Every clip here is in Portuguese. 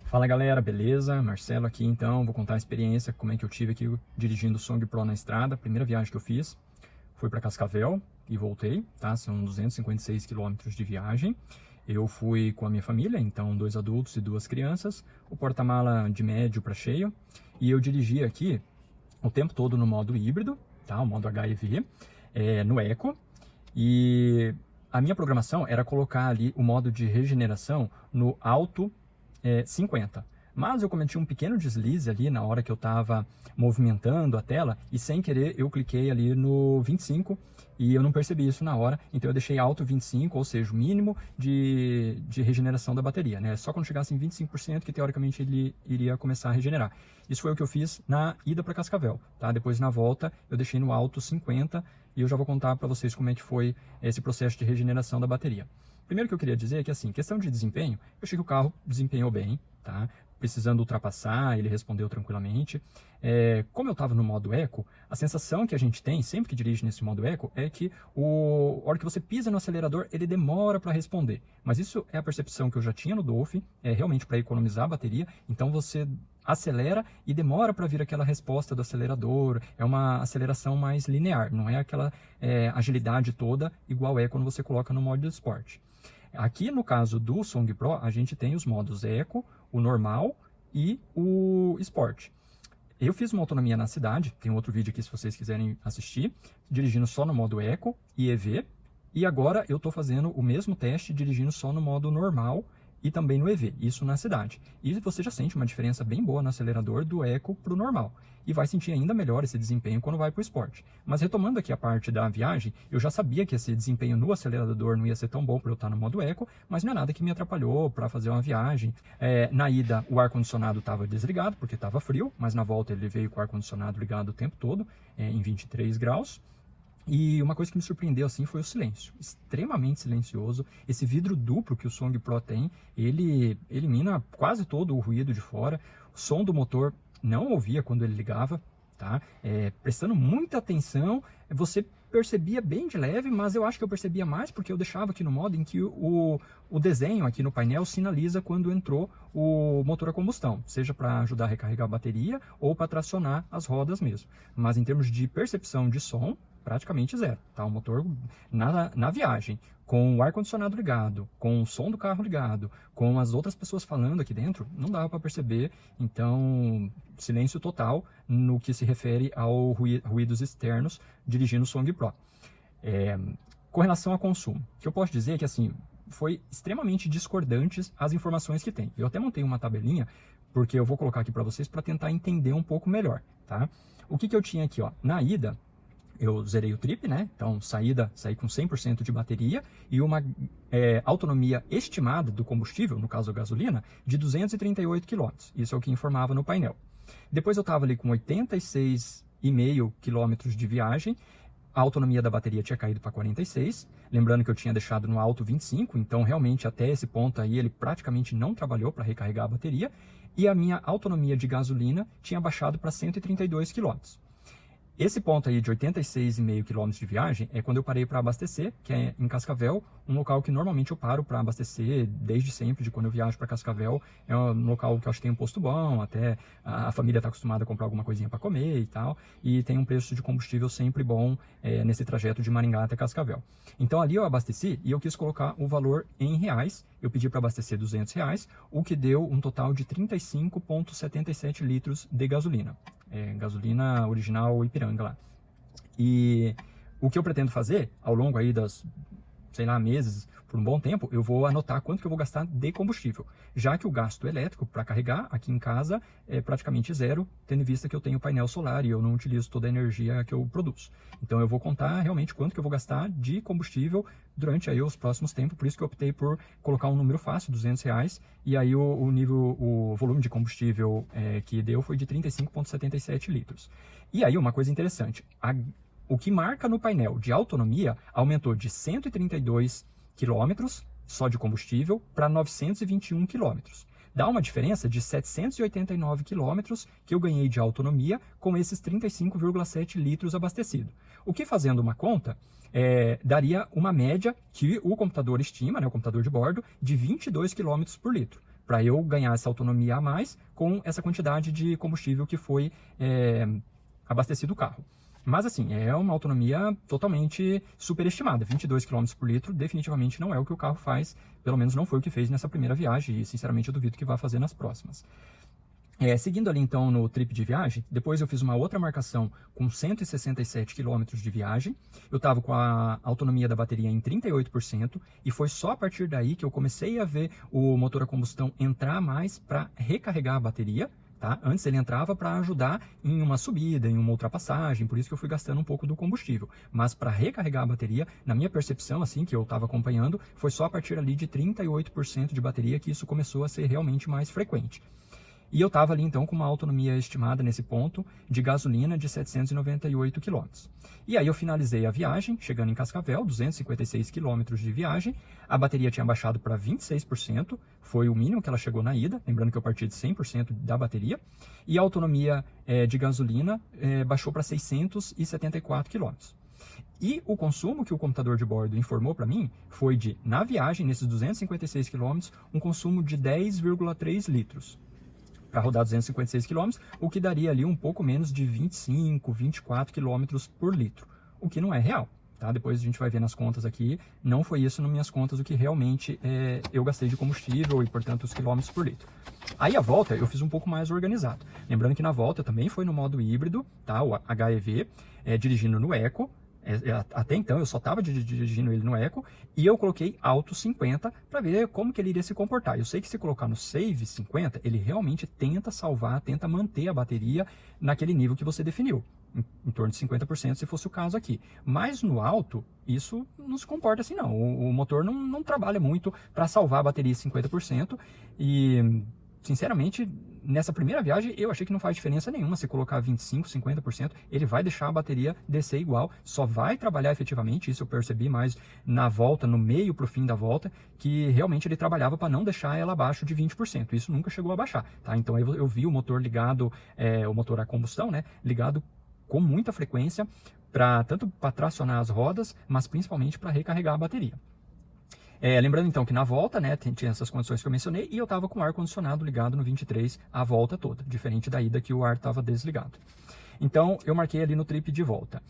Fala galera, beleza? Marcelo aqui então, vou contar a experiência, como é que eu tive aqui dirigindo o Song Pro na estrada. Primeira viagem que eu fiz, fui para Cascavel e voltei, tá? São 256 quilômetros de viagem. Eu fui com a minha família, então 2 adultos e 2 crianças, o porta-mala de médio para cheio, e eu dirigi aqui o tempo todo no modo híbrido, tá? O modo HEV, no Eco, e a minha programação era colocar ali o modo de regeneração no alto 50. Mas eu cometi um pequeno deslize ali na hora que eu estava movimentando a tela e sem querer eu cliquei ali no 25 e eu não percebi isso na hora, então eu deixei alto 25, ou seja, o mínimo de regeneração da bateria, né? Só quando chegasse em 25% que teoricamente ele iria começar a regenerar. Isso foi o que eu fiz na ida para Cascavel, tá? Depois na volta eu deixei no alto 50 e eu já vou contar para vocês como é que foi esse processo de regeneração da bateria. Primeiro que eu queria dizer é que, assim, questão de desempenho, eu achei que o carro desempenhou bem, tá? Precisando ultrapassar, ele respondeu tranquilamente. Como eu estava no modo Eco, a sensação que a gente tem, sempre que dirige nesse modo Eco, é que a hora que você pisa no acelerador, ele demora para responder. Mas isso é a percepção que eu já tinha no Dolphin, é realmente para economizar a bateria, então você acelera e demora para vir aquela resposta do acelerador, é uma aceleração mais linear, não é aquela agilidade toda igual é quando você coloca no modo de esporte. Aqui no caso do Song Pro, a gente tem os modos Eco, o normal e o Sport. Eu fiz uma autonomia na cidade, tem outro vídeo aqui se vocês quiserem assistir, dirigindo só no modo Eco e EV, e agora eu estou fazendo o mesmo teste dirigindo só no modo normal e também no EV, isso na cidade. E você já sente uma diferença bem boa no acelerador do Eco para o normal. E vai sentir ainda melhor esse desempenho quando vai para o Sport. Mas retomando aqui a parte da viagem, eu já sabia que esse desempenho no acelerador não ia ser tão bom para eu estar no modo Eco, mas não é nada que me atrapalhou para fazer uma viagem. Na ida, o ar-condicionado estava desligado, porque estava frio, mas na volta ele veio com o ar-condicionado ligado o tempo todo, em 23 graus. E uma coisa que me surpreendeu assim foi o silêncio, extremamente silencioso. Esse vidro duplo que o Song Pro tem, ele elimina quase todo o ruído de fora. O som do motor não ouvia quando ele ligava, tá? Prestando muita atenção, você percebia bem de leve, mas eu acho que eu percebia mais porque eu deixava aqui no modo em que o desenho aqui no painel sinaliza quando entrou o motor a combustão, seja para ajudar a recarregar a bateria ou para tracionar as rodas mesmo. Mas em termos de percepção de som, praticamente zero, tá? O motor na viagem, com o ar-condicionado ligado, com o som do carro ligado, com as outras pessoas falando aqui dentro, não dava para perceber, então silêncio total no que se refere ao ruídos externos dirigindo o Song Pro. Com relação a consumo, o que eu posso dizer é que assim, foi extremamente discordantes as informações que tem. Eu até montei uma tabelinha, porque eu vou colocar aqui para vocês para tentar entender um pouco melhor, tá? O que eu tinha aqui, ó, na ida, eu zerei o trip, né? Então, saí com 100% de bateria e uma autonomia estimada do combustível, no caso a gasolina, de 238 km. Isso é o que informava no painel. Depois eu estava ali com 86,5 km de viagem. A autonomia da bateria tinha caído para 46, lembrando que eu tinha deixado no alto 25, então realmente até esse ponto aí ele praticamente não trabalhou para recarregar a bateria, e a minha autonomia de gasolina tinha baixado para 132 km. Esse ponto aí de 86,5 km de viagem é quando eu parei para abastecer, que é em Cascavel, um local que normalmente eu paro para abastecer desde sempre, de quando eu viajo para Cascavel. É um local que eu acho que tem um posto bom, até a família está acostumada a comprar alguma coisinha para comer e tal, e tem um preço de combustível sempre bom nesse trajeto de Maringá até Cascavel. Então ali eu abasteci e eu quis colocar o valor em reais, eu pedi para abastecer R$200, o que deu um total de 35,77 litros de gasolina. Gasolina original Ipiranga lá. E o que eu pretendo fazer ao longo aí das, sei lá, meses, por um bom tempo, eu vou anotar quanto que eu vou gastar de combustível, já que o gasto elétrico para carregar aqui em casa é praticamente zero, tendo em vista que eu tenho painel solar e eu não utilizo toda a energia que eu produzo. Então eu vou contar realmente quanto que eu vou gastar de combustível durante aí os próximos tempos, por isso que eu optei por colocar um número fácil, R$200, e aí o volume de combustível que deu foi de 35,77 litros. E aí uma coisa interessante, o que marca no painel de autonomia aumentou de 132 km só de combustível para 921 km. Dá uma diferença de 789 km que eu ganhei de autonomia com esses 35,7 litros abastecido. O que, fazendo uma conta, daria uma média que o computador estima, né, o computador de bordo, de 22 km por litro. para eu ganhar essa autonomia a mais com essa quantidade de combustível que foi abastecido o carro. Mas assim, é uma autonomia totalmente superestimada. 22 km por litro definitivamente não é o que o carro faz, pelo menos não foi o que fez nessa primeira viagem e sinceramente eu duvido que vá fazer nas próximas. Seguindo ali então no trip de viagem, depois eu fiz uma outra marcação com 167 km de viagem, eu estava com a autonomia da bateria em 38% e foi só a partir daí que eu comecei a ver o motor a combustão entrar mais para recarregar a bateria. Tá? Antes ele entrava para ajudar em uma subida, em uma ultrapassagem, por isso que eu fui gastando um pouco do combustível. Mas para recarregar a bateria, na minha percepção, assim, que eu estava acompanhando, foi só a partir ali de 38% de bateria que isso começou a ser realmente mais frequente. E eu estava ali então com uma autonomia estimada nesse ponto de gasolina de 798 km. E aí eu finalizei a viagem, chegando em Cascavel, 256 km de viagem, a bateria tinha baixado para 26%, foi o mínimo que ela chegou na ida, lembrando que eu parti de 100% da bateria, e a autonomia de gasolina baixou para 674 km. E o consumo que o computador de bordo informou para mim foi de, na viagem, nesses 256 km, um consumo de 10,3 litros. Para rodar 256 km, o que daria ali um pouco menos de 25, 24 km por litro, o que não é real. Tá? Depois a gente vai ver nas contas aqui, não foi isso nas minhas contas o que realmente eu gastei de combustível e, portanto, os quilômetros por litro. Aí a volta eu fiz um pouco mais organizado. Lembrando que na volta também foi no modo híbrido, tá? O HEV, dirigindo no Eco. Até então eu só estava dirigindo ele no Eco e eu coloquei Auto 50 para ver como que ele iria se comportar. Eu sei que se colocar no Save 50, ele realmente tenta salvar, tenta manter a bateria naquele nível que você definiu, em torno de 50% se fosse o caso aqui. Mas no Auto, isso não se comporta assim não. O motor não trabalha muito para salvar a bateria 50% e, sinceramente, nessa primeira viagem, eu achei que não faz diferença nenhuma se colocar 25%, 50%, ele vai deixar a bateria descer igual, só vai trabalhar efetivamente, isso eu percebi mais na volta, no meio para o fim da volta, que realmente ele trabalhava para não deixar ela abaixo de 20%, isso nunca chegou a baixar, tá? Então eu vi o motor ligado, o motor a combustão, né, ligado com muita frequência, tanto para tracionar as rodas, mas principalmente para recarregar a bateria. Lembrando então que na volta, né, tinha essas condições que eu mencionei e eu estava com o ar-condicionado ligado no 23 a volta toda, diferente da ida que o ar estava desligado. Então eu marquei ali no trip de volta.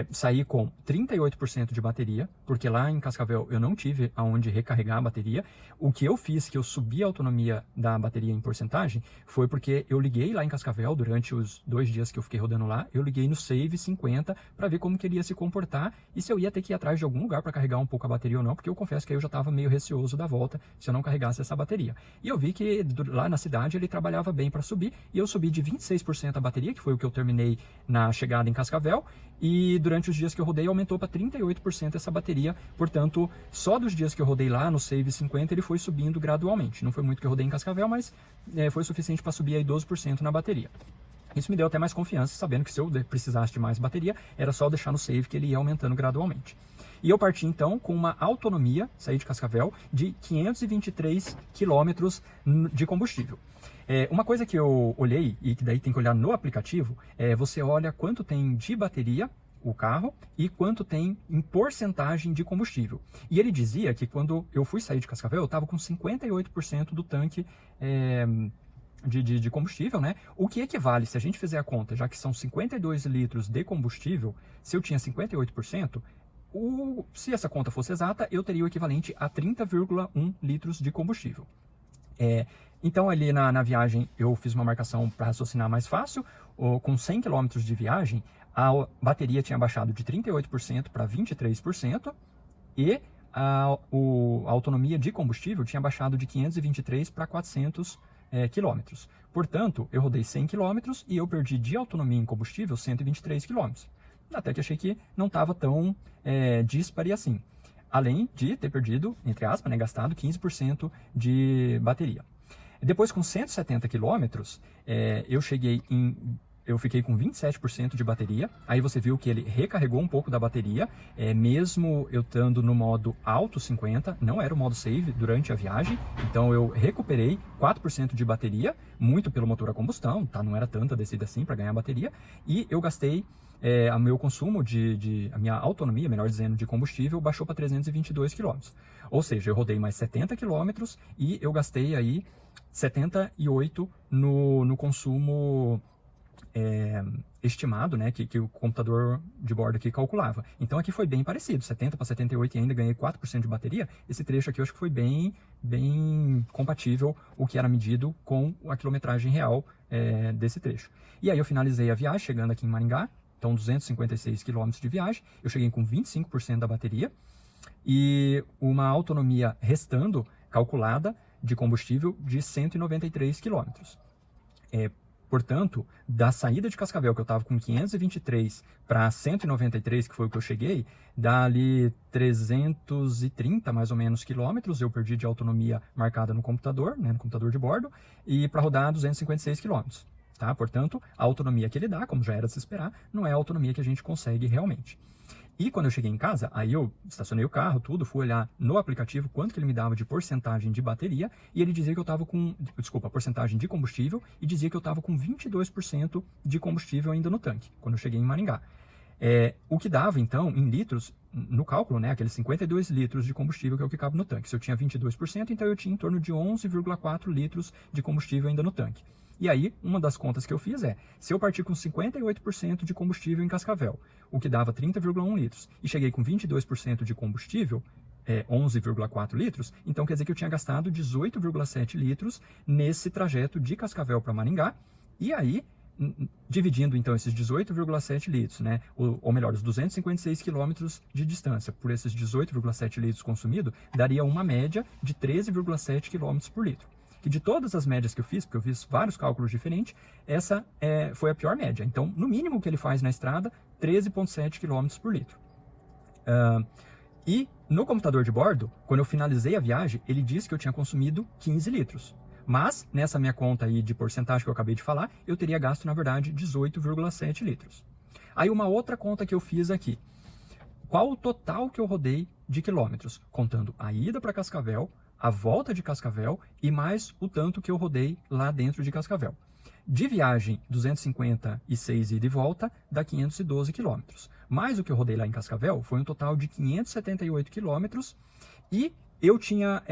Saí com 38% de bateria, porque lá em Cascavel eu não tive aonde recarregar a bateria. O que eu fiz, que eu subi a autonomia da bateria em porcentagem, foi porque eu liguei lá em Cascavel, durante os 2 dias que eu fiquei rodando lá, eu liguei no Save 50 para ver como que ele ia se comportar e se eu ia ter que ir atrás de algum lugar para carregar um pouco a bateria ou não, porque eu confesso que aí eu já estava meio receoso da volta se eu não carregasse essa bateria. E eu vi que lá na cidade ele trabalhava bem para subir, e eu subi de 26% a bateria, que foi o que eu terminei na chegada em Cascavel, e durante os dias que eu rodei aumentou para 38% essa bateria, portanto, só dos dias que eu rodei lá no Save 50 ele foi subindo gradualmente. Não foi muito que eu rodei em Cascavel, mas foi suficiente para subir aí 12% na bateria. Isso me deu até mais confiança, sabendo que se eu precisasse de mais bateria, era só deixar no Save que ele ia aumentando gradualmente. E eu parti então com uma autonomia, saí de Cascavel, de 523 km de combustível. Uma coisa que eu olhei, e que daí tem que olhar no aplicativo, você olha quanto tem de bateria o carro e quanto tem em porcentagem de combustível. E ele dizia que quando eu fui sair de Cascavel, eu estava com 58% do tanque de combustível, né? O que equivale, se a gente fizer a conta, já que são 52 litros de combustível, se eu tinha 58%, se essa conta fosse exata, eu teria o equivalente a 30,1 litros de combustível. Então, ali na viagem, eu fiz uma marcação para raciocinar mais fácil. Com 100 km de viagem, a bateria tinha baixado de 38% para 23% e a autonomia de combustível tinha baixado de 523 para 400 km. Portanto, eu rodei 100 km e eu perdi de autonomia em combustível 123 km. Até que achei que não estava tão dispare assim. Além de ter perdido, entre aspas, gastado 15% de bateria. Depois, com 170 km, eu fiquei com 27% de bateria. Aí você viu que ele recarregou um pouco da bateria, mesmo eu estando no modo Auto 50, não era o modo Save durante a viagem. Então eu recuperei 4% de bateria, muito pelo motor a combustão, tá? Não era tanta descida assim para ganhar bateria. E eu gastei, o meu consumo a minha autonomia, melhor dizendo, de combustível, baixou para 322 km. Ou seja, eu rodei mais 70 km e eu gastei aí 78 no consumo estimado, né, que o computador de bordo aqui calculava. Então aqui foi bem parecido, 70 para 78 e ainda ganhei 4% de bateria. Esse trecho aqui eu acho que foi bem compatível o que era medido com a quilometragem real desse trecho. E aí eu finalizei a viagem chegando aqui em Maringá, então 256 km de viagem, eu cheguei com 25% da bateria e uma autonomia restando calculada de combustível de 193 km. Portanto, da saída de Cascavel, que eu estava com 523 para 193, que foi o que eu cheguei, dá ali 330 mais ou menos quilômetros, eu perdi de autonomia marcada no computador, né, no computador de bordo, e para rodar 256 quilômetros. Tá? Portanto, a autonomia que ele dá, como já era de se esperar, não é a autonomia que a gente consegue realmente. E quando eu cheguei em casa, aí eu estacionei o carro, tudo, fui olhar no aplicativo quanto que ele me dava de porcentagem de bateria, e ele dizia que eu estava com, porcentagem de combustível, e dizia que eu estava com 22% de combustível ainda no tanque, quando eu cheguei em Maringá. O que dava, então, em litros, no cálculo, né, aqueles 52 litros de combustível que é o que cabe no tanque. Se eu tinha 22%, então eu tinha em torno de 11,4 litros de combustível ainda no tanque. E aí, uma das contas que eu fiz se eu partir com 58% de combustível em Cascavel, o que dava 30,1 litros, e cheguei com 22% de combustível, 11,4 litros, então quer dizer que eu tinha gastado 18,7 litros nesse trajeto de Cascavel para Maringá, e aí, dividindo então esses 18,7 litros, né, ou melhor, os 256 quilômetros de distância por esses 18,7 litros consumidos, daria uma média de 13,7 quilômetros por litro. Que de todas as médias que eu fiz, porque eu fiz vários cálculos diferentes, essa foi a pior média. Então, no mínimo que ele faz na estrada, 13,7 km por litro. E no computador de bordo, quando eu finalizei a viagem, ele disse que eu tinha consumido 15 litros. Mas, nessa minha conta aí de porcentagem que eu acabei de falar, eu teria gasto, na verdade, 18,7 litros. Aí uma outra conta que eu fiz aqui. Qual o total que eu rodei de quilômetros? Contando a ida para Cascavel, a volta de Cascavel e mais o tanto que eu rodei lá dentro de Cascavel. De viagem, 256 ida e volta, dá 512 quilômetros. Mais o que eu rodei lá em Cascavel foi um total de 578 quilômetros e eu tinha...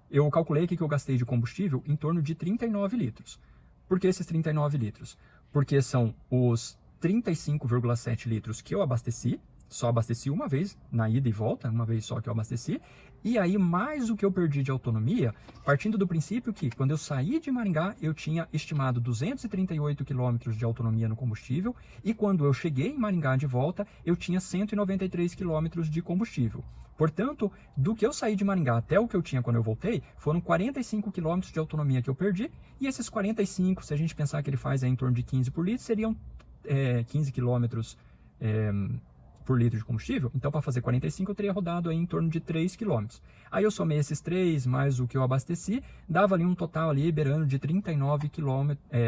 eu calculei aqui que eu gastei de combustível em torno de 39 litros. Por que esses 39 litros? Porque são os 35,7 litros que eu abasteci, só abasteci uma vez, na ida e volta, uma vez só que eu abasteci, e aí mais o que eu perdi de autonomia, partindo do princípio que quando eu saí de Maringá, eu tinha estimado 238 km de autonomia no combustível, e quando eu cheguei em Maringá de volta, eu tinha 193 km de combustível. Portanto, do que eu saí de Maringá até o que eu tinha quando eu voltei, foram 45 km de autonomia que eu perdi, e esses 45, se a gente pensar que ele faz em torno de 15 por litro, seriam 15 km por litro de combustível. Então, para fazer 45, eu teria rodado aí em torno de 3 km. Aí eu somei esses 3 mais o que eu abasteci, dava ali um total ali beirando de 39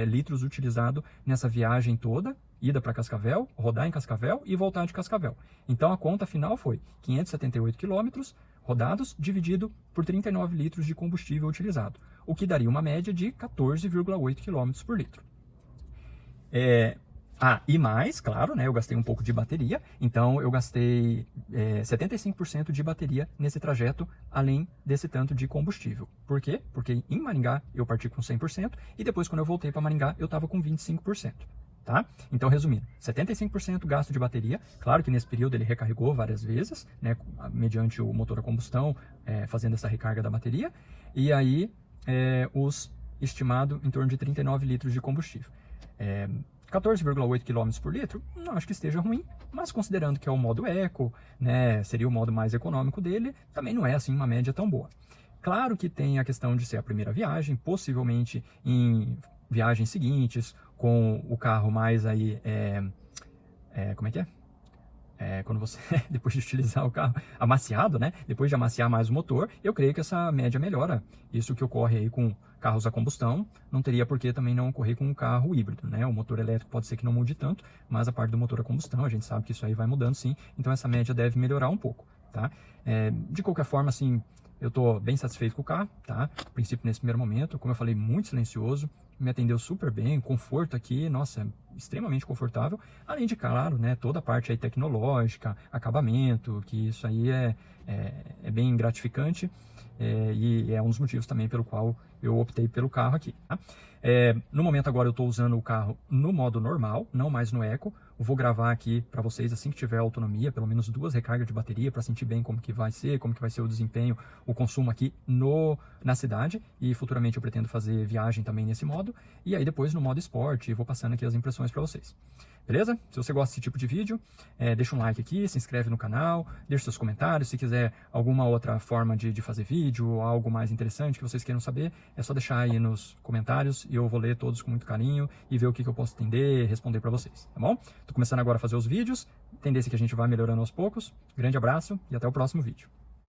litros utilizado nessa viagem toda, ida para Cascavel, rodar em Cascavel e voltar de Cascavel. Então, a conta final foi 578 quilômetros rodados dividido por 39 litros de combustível utilizado, o que daria uma média de 14,8 km por litro. E mais, claro, né, eu gastei um pouco de bateria, então eu gastei 75% de bateria nesse trajeto, além desse tanto de combustível. Por quê? Porque em Maringá eu parti com 100% e depois quando eu voltei para Maringá eu estava com 25%. Tá? Então, resumindo, 75% gasto de bateria, claro que nesse período ele recarregou várias vezes, né, mediante o motor a combustão, fazendo essa recarga da bateria, e aí os estimado em torno de 39 litros de combustível. 14,8 km por litro, não acho que esteja ruim, mas considerando que é o modo eco, né, seria o modo mais econômico dele, também não é assim uma média tão boa. Claro que tem a questão de ser a primeira viagem, possivelmente em viagens seguintes, com o carro mais aí, como é que é? Quando você, depois de utilizar o carro amaciado, né? Depois de amaciar mais o motor, eu creio que essa média melhora. Isso que ocorre aí com carros a combustão, não teria por que também não ocorrer com um carro híbrido, né? O motor elétrico pode ser que não mude tanto, mas a parte do motor a combustão, a gente sabe que isso aí vai mudando sim, então essa média deve melhorar um pouco, tá? De qualquer forma, assim, eu estou bem satisfeito com o carro, tá? A princípio, nesse primeiro momento, como eu falei, muito silencioso, me atendeu super bem, conforto aqui, nossa, extremamente confortável, além de, claro, né, toda a parte aí tecnológica, acabamento, que isso aí é bem gratificante, e é um dos motivos também pelo qual eu optei pelo carro aqui. Tá? No momento agora eu estou usando o carro no modo normal, não mais no Eco. Eu vou gravar aqui para vocês assim que tiver autonomia, pelo menos 2 recargas de bateria para sentir bem como que vai ser o desempenho, o consumo aqui na cidade, e futuramente eu pretendo fazer viagem também nesse modo, e aí depois no modo esporte, vou passando aqui as impressões para vocês. Beleza? Se você gosta desse tipo de vídeo, deixa um like aqui, se inscreve no canal, deixa seus comentários. Se quiser alguma outra forma de fazer vídeo, ou algo mais interessante que vocês queiram saber, é só deixar aí nos comentários e eu vou ler todos com muito carinho e ver o que eu posso entender e responder para vocês, tá bom? Tô começando agora a fazer os vídeos, tendência que a gente vai melhorando aos poucos. Grande abraço e até o próximo vídeo.